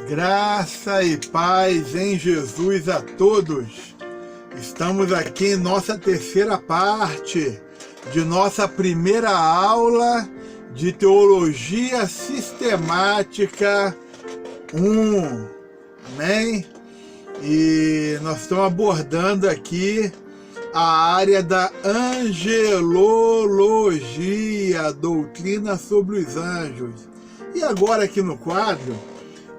Graça e paz em Jesus a todos. Estamos aqui em nossa terceira parte de nossa primeira aula de Teologia Sistemática 1. Amém? E nós estamos abordando aqui a área da angelologia, a doutrina sobre os anjos. E agora aqui no quadro,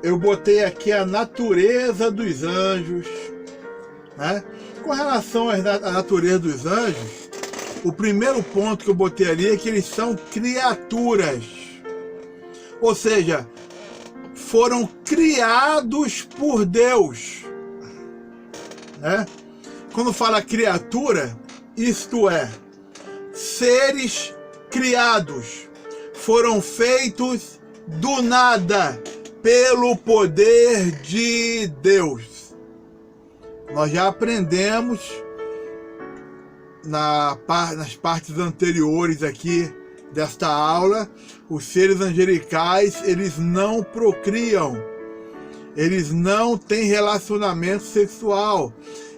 eu botei aqui a natureza dos anjos, né? Com relação à natureza dos anjos, o primeiro ponto que eu botei ali é que eles são criaturas. Ou seja, foram criados por Deus, né? Quando fala criatura, isto é, seres criados, foram feitos do nada, pelo poder de Deus. Nós já aprendemos nas partes anteriores aqui desta aula, os seres angelicais, eles não procriam, eles não têm relacionamento sexual,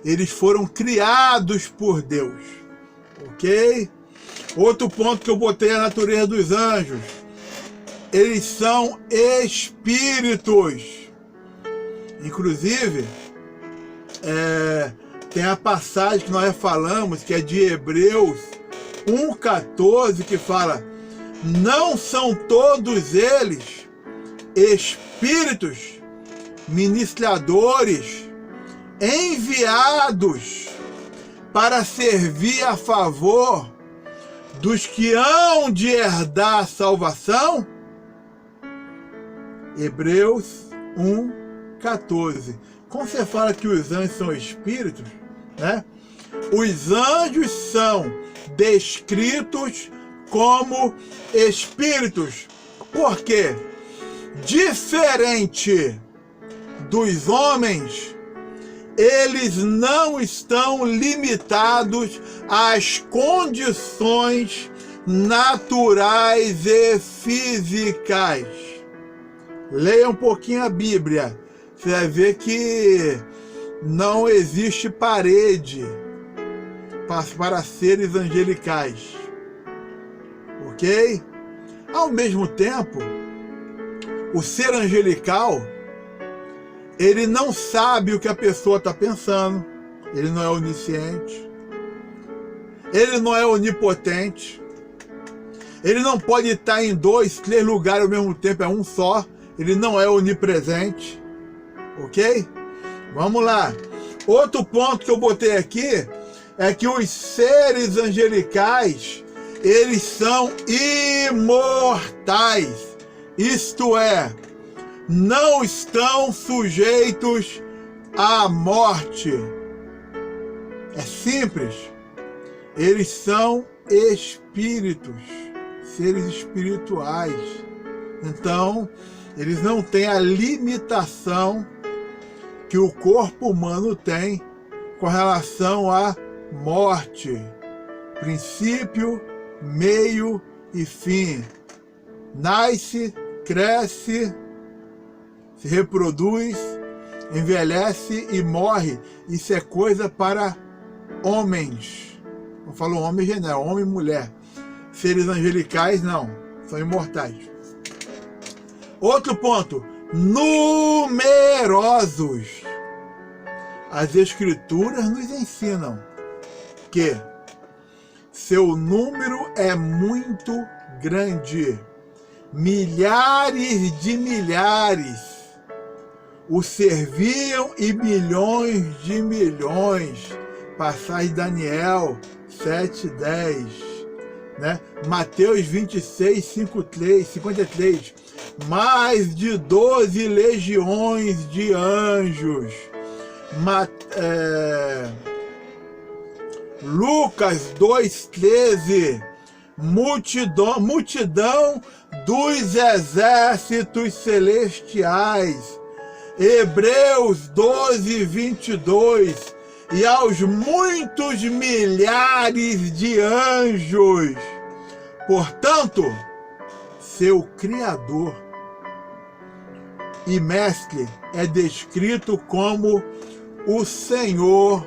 eles foram criados por Deus, ok? Outro ponto que eu botei é a natureza dos anjos. Eles são espíritos. Inclusive, tem a passagem que nós já falamos, que é de Hebreus 1,14, que fala: não são todos eles espíritos ministradores enviados para servir a favor dos que hão de herdar a salvação? Hebreus 1,14. Quando você fala que os anjos são espíritos, né? Os anjos são descritos como espíritos. Por quê? Diferente dos homens, eles não estão limitados às condições naturais e físicas. Leia um pouquinho a Bíblia, você vai ver que não existe parede para seres angelicais, ok? Ao mesmo tempo, o ser angelical, ele não sabe o que a pessoa está pensando, ele não é onisciente, ele não é onipotente, ele não pode estar em 2, 3 lugares ao mesmo tempo, é um só. Ele não é onipresente, ok? Vamos lá. Outro ponto que eu botei aqui é que os seres angelicais, eles são imortais. Isto é, não estão sujeitos à morte. É simples. Eles são espíritos, seres espirituais. Então, eles não têm a limitação que o corpo humano tem com relação à morte. Princípio, meio e fim. Nasce, cresce, se reproduz, envelhece e morre. Isso é coisa para homens. Não falo homem genérico, homem e mulher. Seres angelicais não, são imortais. Outro ponto, numerosos. As Escrituras nos ensinam que seu número é muito grande. Milhares de milhares o serviam e milhões de milhões. Passagem de Daniel 7:10. Né? Mateus 26, 53. Mais de 12 legiões de anjos. Lucas 2:13. Multidão dos exércitos celestiais. Hebreus 12:22. E aos muitos milhares de anjos. Portanto, seu Criador e mestre é descrito como o Senhor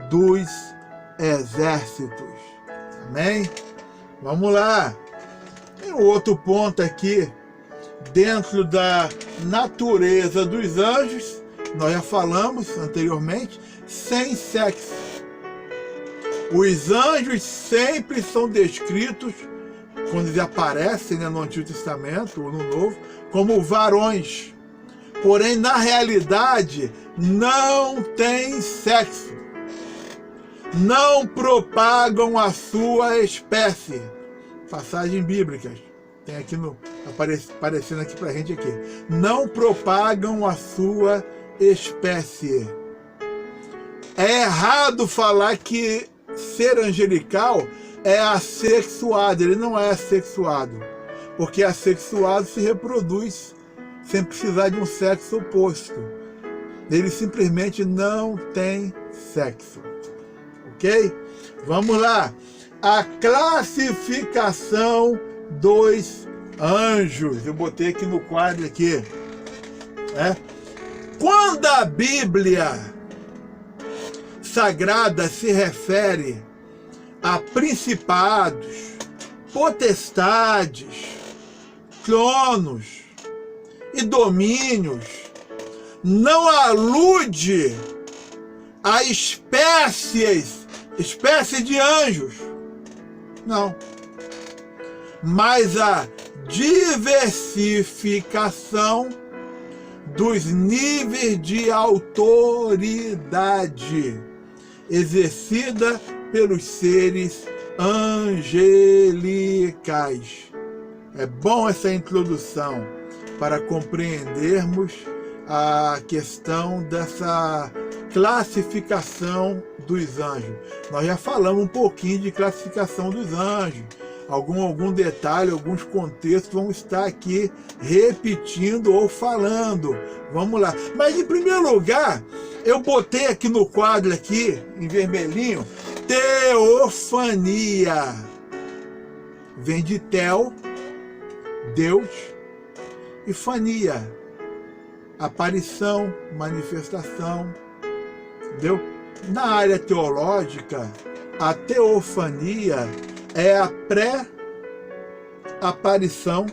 dos exércitos. Amém? Vamos lá. Tem um outro ponto aqui, dentro da natureza dos anjos, nós já falamos anteriormente, sem sexo. Os anjos sempre são descritos, quando eles aparecem, né, no Antigo Testamento ou no Novo, como varões. Porém, na realidade, não tem sexo. Não propagam a sua espécie. Passagens bíblicas. Tem aqui aparecendo aqui pra gente aqui. Não propagam a sua espécie. É errado falar que ser angelical é assexuado. Ele não é assexuado. Porque assexuado se reproduz sem precisar de um sexo oposto. Ele simplesmente não tem sexo. Ok? Vamos lá. A classificação dos anjos. Eu botei aqui no quadro aqui. Quando a Bíblia Sagrada se refere a principados, potestades, tronos e domínios, não alude a espécie de anjos, não, mas a diversificação dos níveis de autoridade exercida pelos seres angelicais. É bom essa introdução para compreendermos a questão dessa classificação dos anjos. Nós já falamos um pouquinho de classificação dos anjos. Algum detalhe, alguns contextos vão estar aqui repetindo ou falando. Vamos lá. Mas em primeiro lugar, eu botei aqui no quadro aqui, em vermelhinho, teofania. Vem de tel, Deus, e fania, aparição, manifestação. Entendeu? Na área teológica, a teofania é a pré-aparição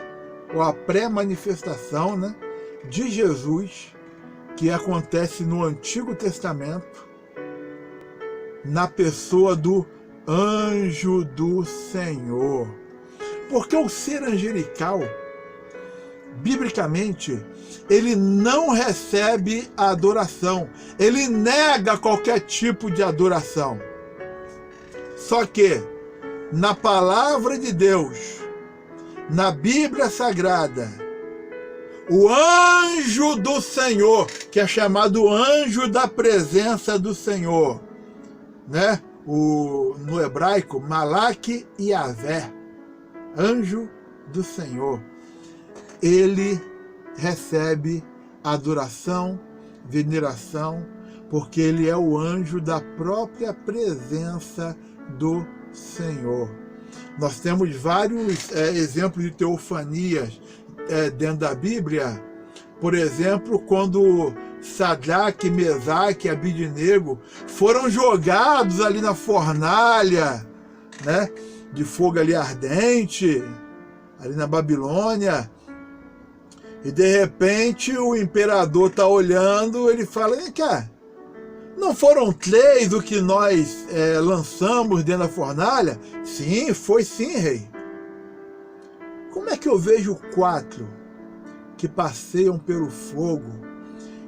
ou a pré-manifestação, né, de Jesus, que acontece no Antigo Testamento, na pessoa do anjo do Senhor. Porque o ser angelical, biblicamente, ele não recebe a adoração. Ele nega qualquer tipo de adoração. Só que, na palavra de Deus, na Bíblia Sagrada, o anjo do Senhor, que é chamado anjo da presença do Senhor, né? No hebraico, Malak Yavé, anjo do Senhor, ele recebe adoração, veneração, porque ele é o anjo da própria presença do Senhor. Nós temos vários exemplos de teofanias dentro da Bíblia. Por exemplo, quando Sadraque, Mesaque e Abidnego foram jogados ali na fornalha, né, de fogo ali ardente, ali na Babilônia, e de repente o imperador está olhando, ele fala: vem cá, não foram 3 o que nós lançamos dentro da fornalha? Sim, foi sim, rei. Como é que eu vejo 4 que passeiam pelo fogo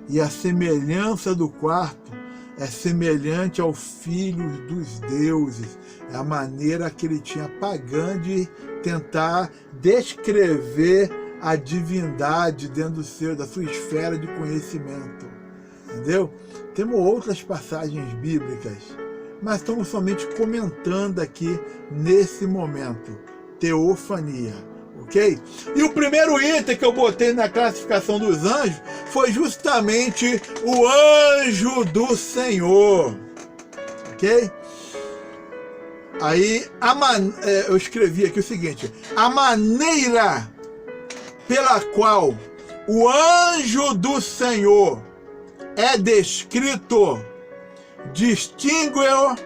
e a semelhança do quarto é semelhante ao Filho dos deuses? É a maneira que ele tinha pagã de tentar descrever a divindade dentro da sua esfera de conhecimento. Entendeu? Temos outras passagens bíblicas, mas estamos somente comentando aqui nesse momento. Teofania, ok? E o primeiro item que eu botei na classificação dos anjos foi justamente o anjo do Senhor, ok? Aí eu escrevi aqui o seguinte: a maneira pela qual o anjo do Senhor é descrito, distingue-o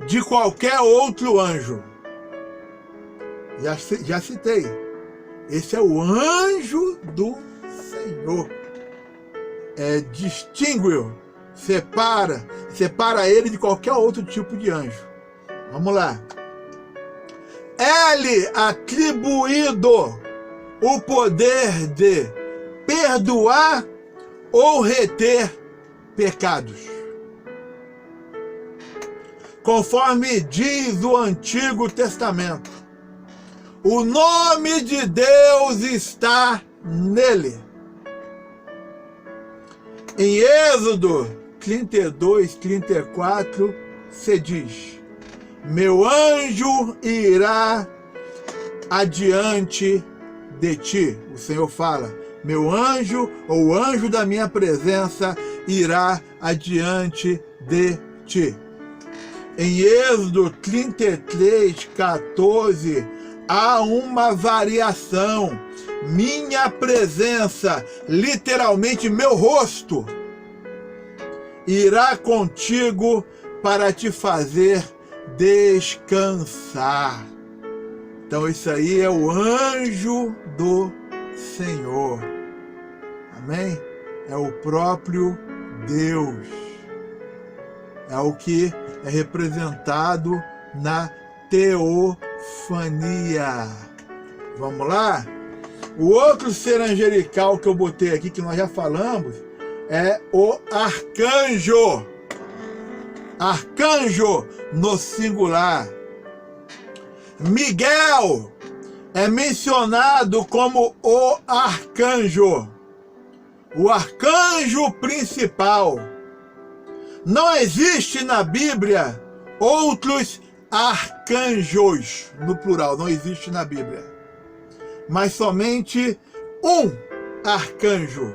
de qualquer outro anjo. Já citei. Esse é o anjo do Senhor. Distingue-o, separa ele de qualquer outro tipo de anjo. Vamos lá. É-lhe atribuído o poder de perdoar ou reter pecados. Conforme diz o Antigo Testamento, o nome de Deus está nele. Em Êxodo 32, 34, se diz: meu anjo irá adiante de ti. O Senhor fala, meu anjo, ou o anjo da minha presença, irá adiante de ti. Em Êxodo 33, 14, há uma variação. Minha presença, literalmente meu rosto, irá contigo para te fazer descansar. Então isso aí é o anjo do Senhor. Amém? É o próprio Deus. É o que é representado na teofania. Vamos lá? O outro ser angelical que eu botei aqui, que nós já falamos, é o arcanjo. Arcanjo no singular. Miguel é mencionado como o arcanjo principal. Não existe na Bíblia outros arcanjos, no plural, não existe na Bíblia. Mas somente um arcanjo,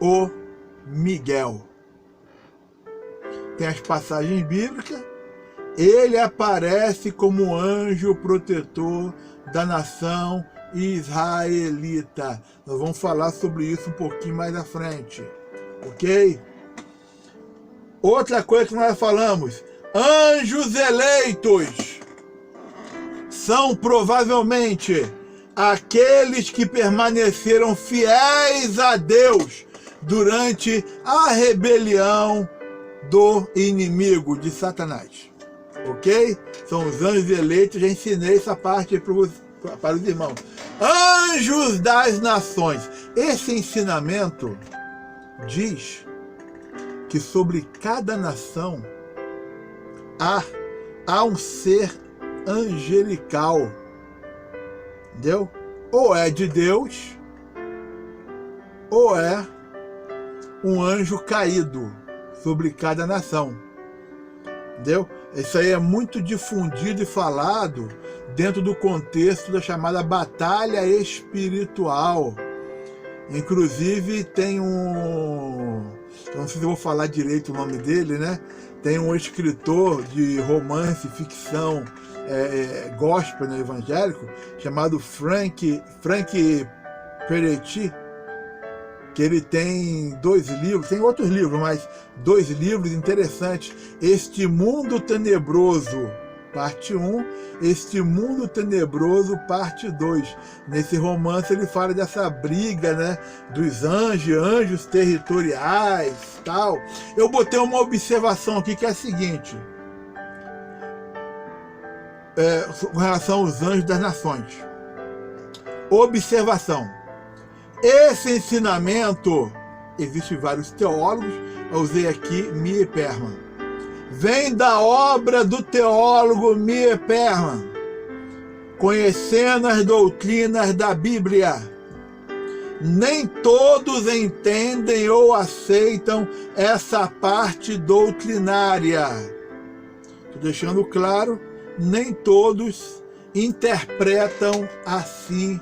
o Miguel. Tem as passagens bíblicas, ele aparece como anjo protetor da nação israelita. Nós vamos falar sobre isso um pouquinho mais à frente, ok? Outra coisa que nós falamos, anjos eleitos são provavelmente aqueles que permaneceram fiéis a Deus durante a rebelião do inimigo, de Satanás. Ok? São os anjos eleitos, já ensinei essa parte para os irmãos. Anjos das nações. Esse ensinamento diz que sobre cada nação há um ser angelical. Entendeu? Ou é de Deus, ou é um anjo caído sobre cada nação. Entendeu? Isso aí é muito difundido e falado dentro do contexto da chamada batalha espiritual. Inclusive tem eu não sei se eu vou falar direito o nome dele, né? Tem um escritor de romance, ficção, gospel, né, evangélico, chamado Frank Peretti, que ele tem 2 livros, tem outros livros, mas 2 livros interessantes. Este Mundo Tenebroso, parte 1, Este Mundo Tenebroso, parte 2. Nesse romance ele fala dessa briga, né, dos anjos territoriais, tal. Eu botei uma observação aqui que é a seguinte, com relação aos anjos das nações. Observação. Esse ensinamento, existem vários teólogos, eu usei aqui Mie Perman. Vem da obra do teólogo Mie Perman, Conhecendo as Doutrinas da Bíblia. Nem todos entendem ou aceitam essa parte doutrinária. Estou deixando claro, nem todos interpretam assim,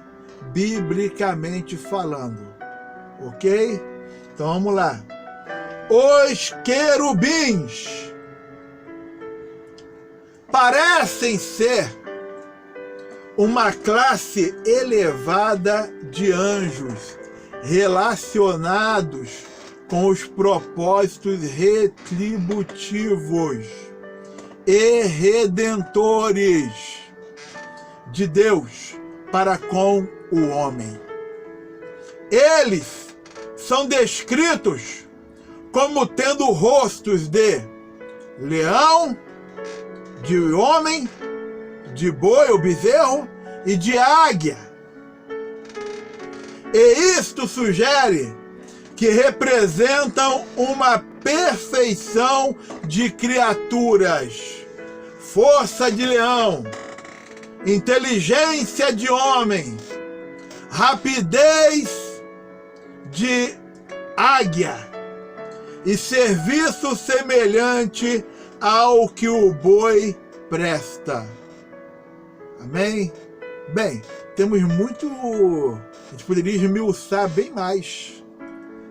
biblicamente falando. Ok? Então vamos lá. Os querubins parecem ser uma classe elevada de anjos relacionados com os propósitos retributivos e redentores de Deus para com o homem. Eles são descritos como tendo rostos de leão, de homem, de boi ou bezerro e de águia. E isto sugere que representam uma perfeição de criaturas, força de leão, inteligência de homem, rapidez de águia e serviço semelhante ao que o boi presta. Amém? Bem, temos muito... A gente poderia esmiuçar bem mais,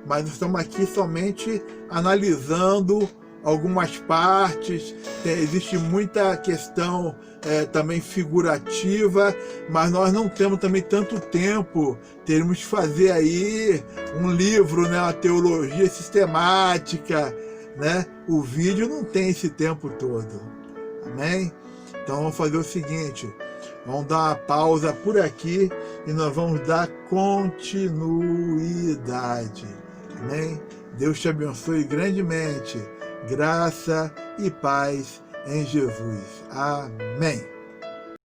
mas nós estamos aqui somente analisando algumas partes. Existe muita questão também figurativa, mas nós não temos também tanto tempo. Teríamos que fazer aí um livro, né, uma teologia sistemática, né? O vídeo não tem esse tempo todo. Amém? Então vamos fazer o seguinte, vamos dar uma pausa por aqui e nós vamos dar continuidade. Amém? Deus te abençoe grandemente. Graça e paz em Jesus. Amém.